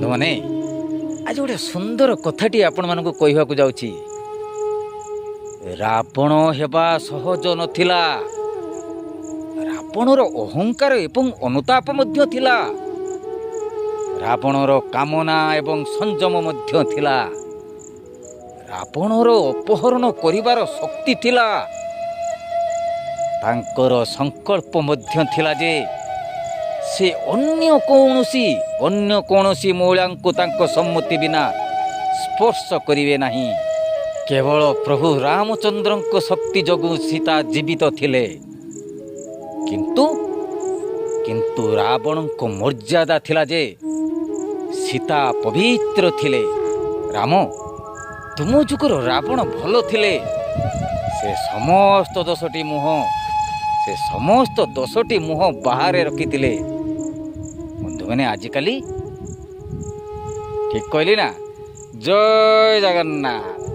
ବନ୍ଧୁମାନେ ଆଜି ଗୋଟେ ସୁନ୍ଦର କଥାଟି ଆପଣମାନଙ୍କୁ କହିବାକୁ ଯାଉଛି। ରାବଣ ହେବା ସହଜ ନଥିଲା। ରାବଣର ଅହଙ୍କାର ଏବଂ ଅନୁତାପ ମଧ୍ୟ ଥିଲା। ରାବଣର କାମନା ଏବଂ ସଂଯମ ମଧ୍ୟ ଥିଲା। ରାବଣର ଅପହରଣ କରିବାର ଶକ୍ତି ଥିଲା। ତାଙ୍କର ସଂକଳ୍ପ ମଧ୍ୟ ଥିଲା ଯେ ସେ ଅନ୍ୟ କୌଣସି ମହିଳାଙ୍କୁ ତାଙ୍କ ସମ୍ମତି ବିନା ସ୍ପର୍ଶ କରିବେ ନାହିଁ। କେବଳ ପ୍ରଭୁ ରାମଚନ୍ଦ୍ରଙ୍କ ଶକ୍ତି ଯୋଗୁଁ ସୀତା ଜୀବିତ ଥିଲେ। କିନ୍ତୁ ରାବଣଙ୍କ ମର୍ଯ୍ୟାଦା ଥିଲା ଯେ ସୀତା ପବିତ୍ର ଥିଲେ। ରାମ, ତୁମ ଯୁଗର ରାବଣ ଭଲ ଥିଲେ। ସେ ସମସ୍ତ ଦୋଷଟି ମୁହଁ ବାହାରେ ରଖିଥିଲେ। ବନ୍ଧୁମାନେ ଆଜିକାଲି ଠିକ୍ କହିଲି ନା? ଜୟ ଜଗନ୍ନାଥ।